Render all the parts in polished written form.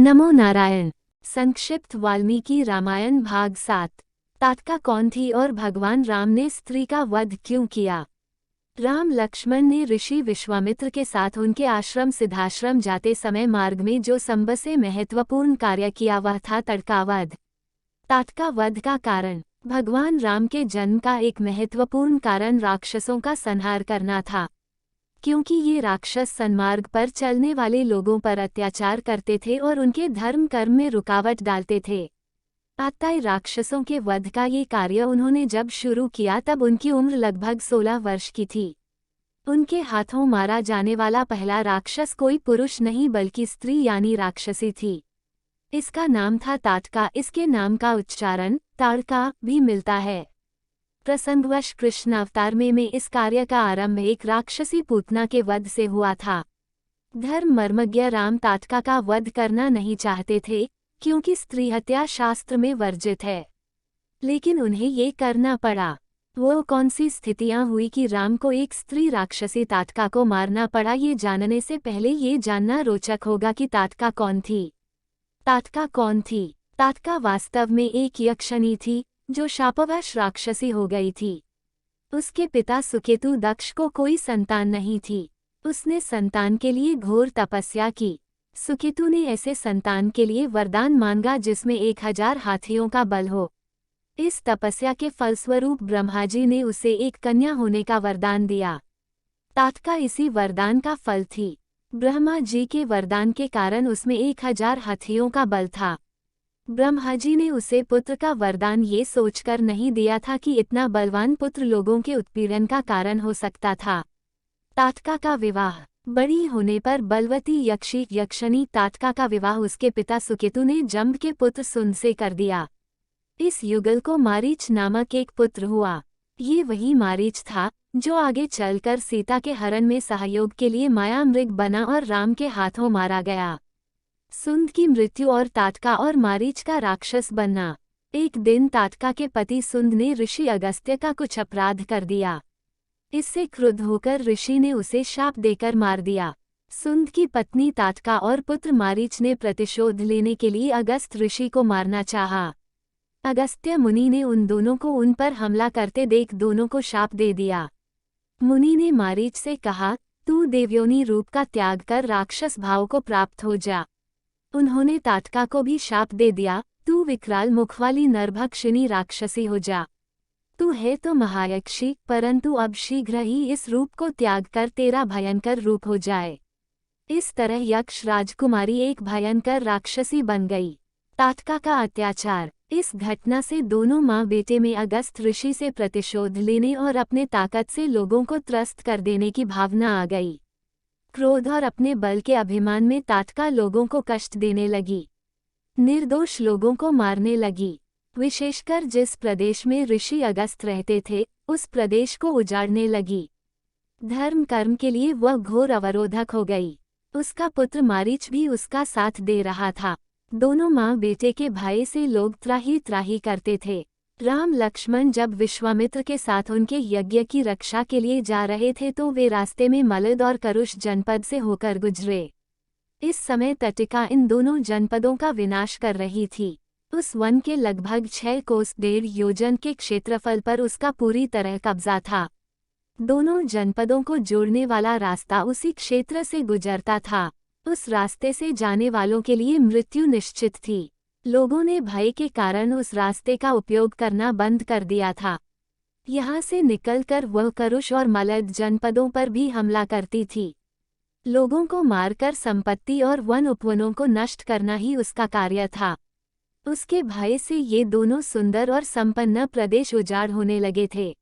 नमो नारायण। संक्षिप्त वाल्मीकि रामायण भाग 7। ताटका कौन थी और भगवान राम ने स्त्री का वध क्यों किया। राम लक्ष्मण ने ऋषि विश्वामित्र के साथ उनके आश्रम सिद्धाश्रम जाते समय मार्ग में जो सबसे महत्वपूर्ण कार्य किया वह था ताटका वध। ताटका वध का कारण। भगवान राम के जन्म का एक महत्वपूर्ण कारण राक्षसों का संहार करना था, क्योंकि ये राक्षस सन्मार्ग पर चलने वाले लोगों पर अत्याचार करते थे और उनके धर्म कर्म में रुकावट डालते थे। अतः राक्षसों के वध का ये कार्य उन्होंने जब शुरू किया तब उनकी उम्र लगभग 16 वर्ष की थी। उनके हाथों मारा जाने वाला पहला राक्षस कोई पुरुष नहीं बल्कि स्त्री यानी राक्षसी थी। इसका नाम था ताटका। इसके नाम का उच्चारण ताड़का भी मिलता है। प्रसंगवश कृष्ण अवतार में इस कार्य का आरंभ एक राक्षसी पूतना के वध से हुआ था। धर्म मर्मज्ञ राम ताटका का वध करना नहीं चाहते थे, क्योंकि स्त्री हत्या शास्त्र में वर्जित है, लेकिन उन्हें ये करना पड़ा। वो कौन सी स्थितियां हुई कि राम को एक स्त्री राक्षसी ताटका को मारना पड़ा, ये जानने से पहले ये जानना रोचक होगा कि ताटका कौन थी। ताटका कौन थी? ताटका वास्तव में एक यक्षिणी थी जो शापवश राक्षसी हो गई थी। उसके पिता सुकेतु दक्ष को कोई संतान नहीं थी। उसने संतान के लिए घोर तपस्या की। सुकेतु ने ऐसे संतान के लिए वरदान मांगा जिसमें 1000 हाथियों का बल हो। इस तपस्या के फलस्वरूप ब्रह्माजी ने उसे एक कन्या होने का वरदान दिया। ताटका इसी वरदान का फल थी। ब्रह्मा जी के वरदान के कारण उसमें 1000 हाथियों का बल था। ब्रह्माजी ने उसे पुत्र का वरदान ये सोचकर नहीं दिया था कि इतना बलवान पुत्र लोगों के उत्पीड़न का कारण हो सकता था। ताटका का विवाह। बड़ी होने पर बलवती यक्षिणी ताटका का विवाह उसके पिता सुकेतु ने जम्ब के पुत्र सुन से कर दिया। इस युगल को मारीच नामक एक पुत्र हुआ। ये वही मारीच था जो आगे चलकर सीता के हरण में सहयोग के लिए मायामृग बना और राम के हाथों मारा गया। सुंद की मृत्यु और ताटका और मारीच का राक्षस बनना। एक दिन ताटका के पति सुंद ने ऋषि अगस्त्य का कुछ अपराध कर दिया। इससे क्रुद्ध होकर ऋषि ने उसे शाप देकर मार दिया। सुंद की पत्नी ताटका और पुत्र मारीच ने प्रतिशोध लेने के लिए अगस्त ऋषि को मारना चाहा। अगस्त्य मुनि ने उन दोनों को उन पर हमला करते देख दोनों को शाप दे दिया। मुनि ने मारीच से कहा, तू देवयोनि रूप का त्याग कर राक्षस भाव को प्राप्त हो जा। उन्होंने ताटका को भी शाप दे दिया, तू विकराल मुख वाली नरभक्षिणी राक्षसी हो जा। तू है तो महायक्षी, परंतु अब शीघ्र ही इस रूप को त्याग कर तेरा भयंकर रूप हो जाए। इस तरह यक्ष राजकुमारी एक भयंकर राक्षसी बन गई। ताटका का अत्याचार। इस घटना से दोनों माँ बेटे में अगस्त ऋषि से प्रतिशोध लेने और अपने ताकत से लोगों को त्रस्त कर देने की भावना आ गई। क्रोध और अपने बल के अभिमान में ताटका लोगों को कष्ट देने लगी। निर्दोष लोगों को मारने लगी। विशेषकर जिस प्रदेश में ऋषि अगस्त रहते थे उस प्रदेश को उजाड़ने लगी। धर्म कर्म के लिए वह घोर अवरोधक हो गई। उसका पुत्र मारीच भी उसका साथ दे रहा था। दोनों माँ बेटे के भय से लोग त्राही त्राही करते थे। राम लक्ष्मण जब विश्वामित्र के साथ उनके यज्ञ की रक्षा के लिए जा रहे थे तो वे रास्ते में मलद और करुष जनपद से होकर गुजरे। इस समय ताटका इन दोनों जनपदों का विनाश कर रही थी। उस वन के लगभग 6 कोस 1.5 योजन के क्षेत्रफल पर उसका पूरी तरह कब्जा था। दोनों जनपदों को जोड़ने वाला रास्ता उसी क्षेत्र से गुजरता था। उस रास्ते से जाने वालों के लिए मृत्यु निश्चित थी। लोगों ने भय के कारण उस रास्ते का उपयोग करना बंद कर दिया था। यहाँ से निकलकर वह करुष और मलद जनपदों पर भी हमला करती थी। लोगों को मारकर संपत्ति और वन उपवनों को नष्ट करना ही उसका कार्य था। उसके भय से ये दोनों सुंदर और संपन्न प्रदेश उजाड़ होने लगे थे।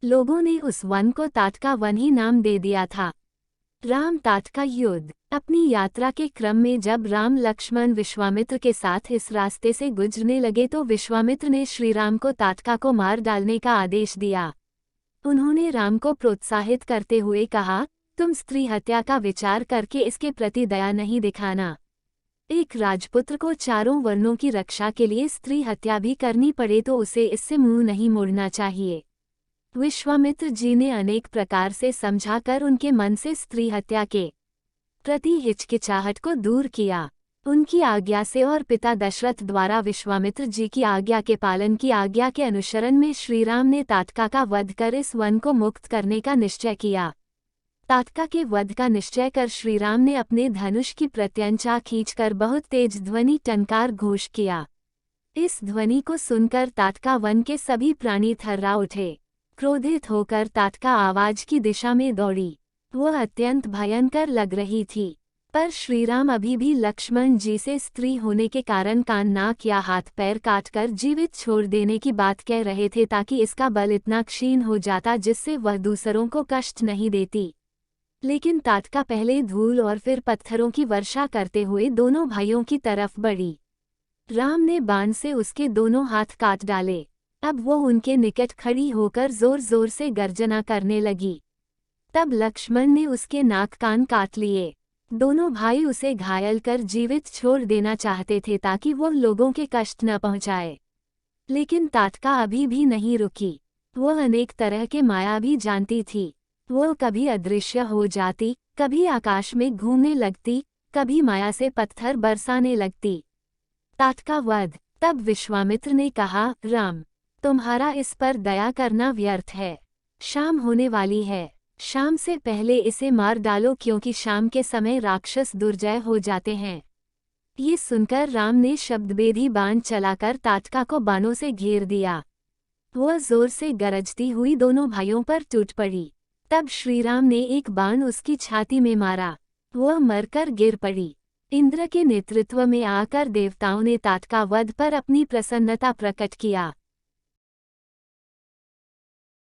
लोगों ने उस वन को ताटका वन ही नाम दे दिया था। राम ताटका युद्ध। अपनी यात्रा के क्रम में जब राम लक्ष्मण विश्वामित्र के साथ इस रास्ते से गुजरने लगे तो विश्वामित्र ने श्री राम को ताटका को मार डालने का आदेश दिया। उन्होंने राम को प्रोत्साहित करते हुए कहा, तुम स्त्री हत्या का विचार करके इसके प्रति दया नहीं दिखाना। एक राजपुत्र को चारों वर्णों की रक्षा के लिए स्त्री हत्या भी करनी पड़े तो उसे इससे मुंह नहीं मोड़ना चाहिए। विश्वामित्र जी ने अनेक प्रकार से समझाकर उनके मन से स्त्री हत्या के प्रति हिचकिचाहट को दूर किया। उनकी आज्ञा से और पिता दशरथ द्वारा विश्वामित्र जी की आज्ञा के पालन की आज्ञा के अनुसरण में श्रीराम ने ताटका का वध कर इस वन को मुक्त करने का निश्चय किया। ताटका के वध का निश्चय कर श्रीराम ने अपने धनुष की प्रत्यंचा खींचकर बहुत तेज ध्वनि टंकार घोष किया। इस ध्वनि को सुनकर ताटका वन के सभी प्राणी थर्रा उठे। क्रोधित होकर ताटका आवाज की दिशा में दौड़ी। वह अत्यंत भयंकर लग रही थी, पर श्रीराम अभी भी लक्ष्मण जी से स्त्री होने के कारण कान नाक या हाथ पैर काटकर जीवित छोड़ देने की बात कह रहे थे ताकि इसका बल इतना क्षीण हो जाता जिससे वह दूसरों को कष्ट नहीं देती। लेकिन ताटका पहले धूल और फिर पत्थरों की वर्षा करते हुए दोनों भाइयों की तरफ बढ़ी। राम ने बाण से उसके दोनों हाथ काट डाले। अब वो उनके निकट खड़ी होकर जोर जोर से गर्जना करने लगी। तब लक्ष्मण ने उसके नाक कान काट लिए। दोनों भाई उसे घायल कर जीवित छोड़ देना चाहते थे ताकि वो लोगों के कष्ट न पहुंचाए। लेकिन ताटका अभी भी नहीं रुकी। वह अनेक तरह के माया भी जानती थी। वो कभी अदृश्य हो जाती, कभी आकाश में घूमने लगती, कभी माया से पत्थर बरसाने लगती। ताटका वध। तब विश्वामित्र ने कहा, राम, तुम्हारा इस पर दया करना व्यर्थ है। शाम होने वाली है। शाम से पहले इसे मार डालो क्योंकि शाम के समय राक्षस दुर्जय हो जाते हैं। ये सुनकर राम ने शब्दभेदी बाण चलाकर ताटका को बाणों से घेर दिया। वह जोर से गरजती हुई दोनों भाइयों पर टूट पड़ी। तब श्रीराम ने एक बाण उसकी छाती में मारा। वह मरकर गिर पड़ी। इंद्र के नेतृत्व में आकर देवताओं ने ताटका वध पर अपनी प्रसन्नता प्रकट किया।